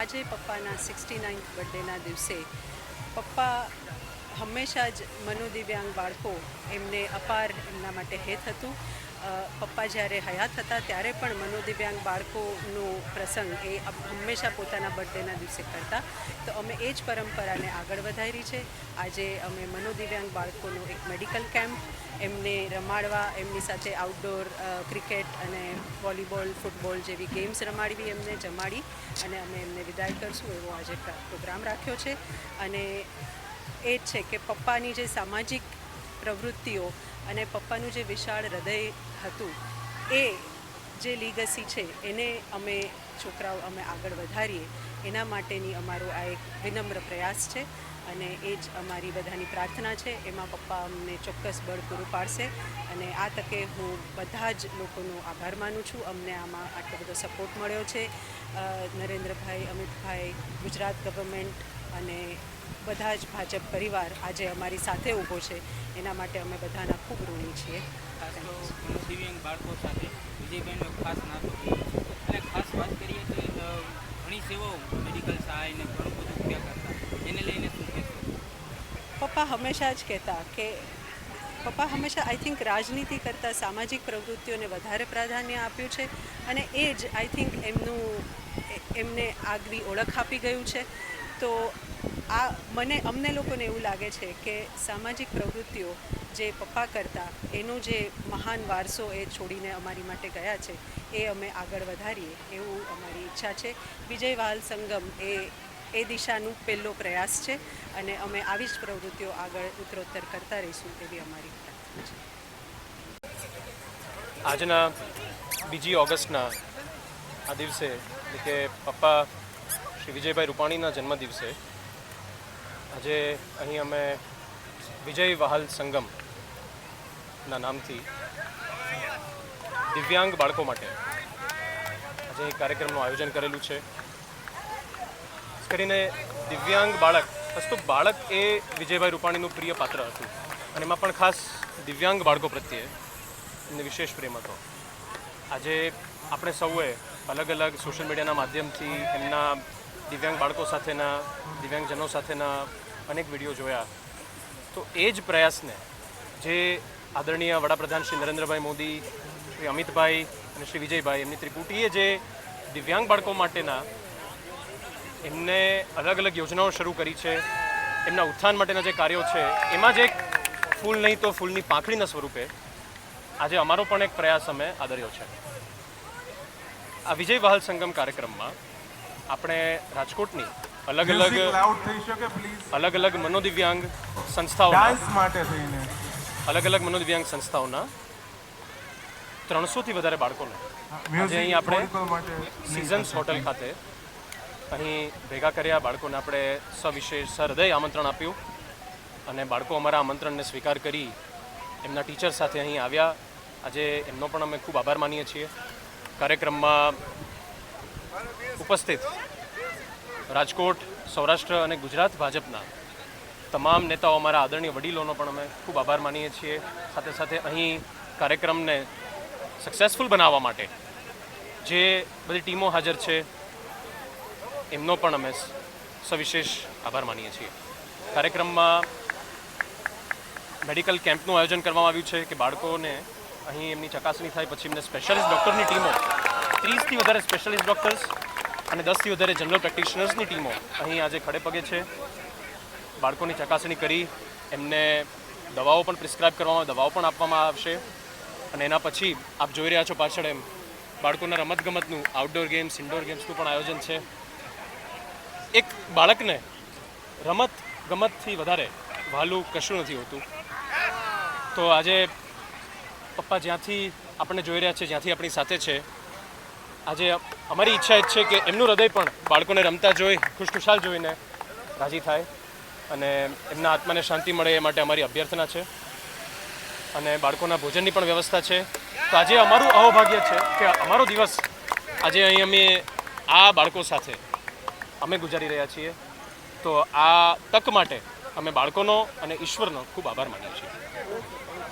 આજે પપ્પાના 69th બર્થડેના દિવસે પપ્પા હંમેશા જ મનોદિવ્યાંગ બાળકો એમને અપાર એમના માટે હેત હતું. પપ્પા જ્યારે હયાત હતા ત્યારે પણ મનોદિવ્યાંગ બાળકોનો પ્રસંગ એ હંમેશા પોતાના બર્થડેના દિવસે કરતા. તો અમે એ જ પરંપરાને આગળ વધારી છે. આજે અમે મનોદિવ્યાંગ બાળકોનો એક મેડિકલ કેમ્પ એમને રમાડવા, એમની સાથે આઉટડોર ક્રિકેટ અને વોલીબોલ, ફૂટબોલ જેવી ગેમ્સ રમાડવી, એમને જમાડી અને અમે એમને વિદાય કરશું એવો આજે પ્રોગ્રામ રાખ્યો છે. અને એ જ છે કે પપ્પાની જે સામાજિક પ્રવૃત્તિઓ અને પપ્પાનું જે વિશાળ હૃદય હતું એ જે લીગસી છે એને અમે છોકરાઓ અમે આગળ વધારીએ એના માટેની અમારો આ એક વિનમ્ર પ્રયાસ છે. અને એ જ અમારી બધાની પ્રાર્થના છે. એમાં પપ્પા અમને ચોક્કસ બળ પૂરું પાડશે. અને આ તકે હું બધા જ લોકોનો આભાર માનું છું. અમને આમાં આટલો બધો સપોર્ટ મળ્યો છે. નરેન્દ્રભાઈ, અમિતભાઈ, ગુજરાત ગવર્મેન્ટ અને બધા જ ભાજપ પરિવાર આજે અમારી સાથે ઊભો છે. એના માટે અમે બધાના ખૂબ ઋણી છીએ. દિવ્યાંગ બાળકો સાથે વિજયભાઈનો ખાસ નાતો અને ખાસ વાત કરીએ તો ઘણી સેવાઓ મેડિકલ સહાય ને ઘણું બધું ક્યાં કરતા, એને લઈને શું કહેશો? પપ્પા હંમેશા જ કહેતા કે પપ્પા હંમેશા આઈ થિંક રાજનીતિ કરતાં સામાજિક પ્રવૃત્તિઓને વધારે પ્રાધાન્ય આપ્યું છે. અને એ જ આઈ થિંક એમને આગવી ઓળખ આપી ગયું છે. તો અમને લોકોને એવું લાગે છે કે સામાજિક પ્રવૃત્તિઓ જે પપ્પા કરતા એનો જે મહાન વારસો એ છોડીને અમારી માટે ગયા છે એ અમે આગળ વધારીએ એવું અમારી ઈચ્છા છે. વિજય વહાલ સંગમ એ દિશાનું પહેલો પ્રયાસ છે અને અમે આવી જ પ્રવૃત્તિઓ આગળ ઉત્તરોત્તર કરતા રહીશું એવી અમારી પ્રાર્થના છે. આજના 2 ઓગસ્ટના આ દિવસે એટલે કે પપ્પા શ્રી વિજયભાઈ રૂપાણીના જન્મદિવસે આજે અહીં અમે વિજય વહાલ સંગમના નામથી દિવ્યાંગ બાળકો માટે આજે અહીં કાર્યક્રમનું આયોજન કરેલું છે. ખાસ કરીને દિવ્યાંગ બાળક એ વિજયભાઈ રૂપાણીનું પ્રિય પાત્ર હતું અને એમાં પણ ખાસ દિવ્યાંગ બાળકો પ્રત્યે એમને વિશેષ પ્રેમ હતો. આજે આપણે સૌએ અલગ અલગ સોશિયલ મીડિયાના માધ્યમથી એમના દિવ્યાંગ બાળકો સાથેના, દિવ્યાંગજનો સાથેના અનેક વિડીયો જોયા. તો એ જ પ્રયાસને જે આદરણીય વડાપ્રધાન શ્રી નરેન્દ્રભાઈ મોદી, શ્રી અમિતભાઈ અને શ્રી વિજયભાઈ એમની ત્રિપુટીએ જે દિવ્યાંગ બાળકો માટેના એમને અલગ અલગ યોજનાઓ શરૂ કરી છે, એમના ઉત્થાન માટેના જે કાર્યો છે, એમાં જ એક ફૂલ નહીં તો ફૂલની પાંખડીના સ્વરૂપે આજે અમારો પણ એક પ્રયાસ અમે આદર્યો છે. આ વિજય વહાલ સંગમ કાર્યક્રમમાં આપણે રાજકોટની અલગ અલગ મનોદિવ્યાંગ સંસ્થાઓના 300થી વધારે બાળકોને આજે અહીં આપણે સિઝન્સ હોટલ ખાતે અહીં ભેગા કર્યા. બાળકોને આપણે સવિશેષ સહૃદય આમંત્રણ આપ્યું અને બાળકો અમારા આમંત્રણને સ્વીકાર કરી એમના ટીચર સાથે અહીં આવ્યા. આજે એમનો પણ અમે ખૂબ આભાર માનીએ છીએ. કાર્યક્રમમાં ઉપસ્થિત રાજકોટ, સૌરાષ્ટ્ર અને ગુજરાત ભાજપના તમામ નેતાઓ, અમારા આદરણીય વડીલોનો પણ અમે ખૂબ આભાર માનીએ છીએ. સાથે સાથે અહીં કાર્યક્રમને સક્સેસફુલ બનાવવા માટે જે બધી ટીમો હાજર છે એમનો પણ અમે સવિશેષ આભાર માનીએ છીએ. કાર્યક્રમમાં મેડિકલ કેમ્પનું આયોજન કરવામાં આવ્યું છે કે બાળકોને અહીં એમની ચકાસણી થાય, પછી એમને સ્પેશિયાલિસ્ટ ડૉક્ટરની ટીમો 30થી વધારે સ્પેશિયાલિસ્ટ ડૉક્ટર્સ અને 10થી વધારે જનરલ પ્રેક્ટિશનર્સની ટીમો અહીં આજે ખડે પગે છે. બાળકોની ચકાસણી કરી એમને દવાઓ પણ પ્રિસ્ક્રાઇબ કરવામાં, દવાઓ પણ આપવામાં આવશે. અને એના પછી આપ જોઈ રહ્યા છો પાછળ એમ બાળકોના રમતગમતનું, આઉટડોર ગેમ્સ, ઇન્ડોર ગેમ્સનું પણ આયોજન છે. એક બાળકને રમત ગમતથી વધારે વહાલું કશું નથી હોતું. તો આજે પપ્પા જ્યાંથી આપણને જોઈ રહ્યા છે, જ્યાંથી આપણી સાથે છે, આજે અમારી ઈચ્છા એ છે કે એમનું હૃદય પણ બાળકોને રમતા જોઈ, ખુશખુશાલ જોઈને રાજી થાય અને એમના આત્માને શાંતિ મળે એ માટે અમારી અભ્યર્થના છે. અને બાળકોના ભોજનની પણ વ્યવસ્થા છે. તો આજે અમારું અહોભાગ્ય છે કે અમારો દિવસ આજે અહીં અમે આ બાળકો સાથે અમે ગુજારી રહ્યા છીએ. તો આ તક માટે અમે બાળકોનો અને ઈશ્વરનો ખૂબ આભાર માનીએ છીએ.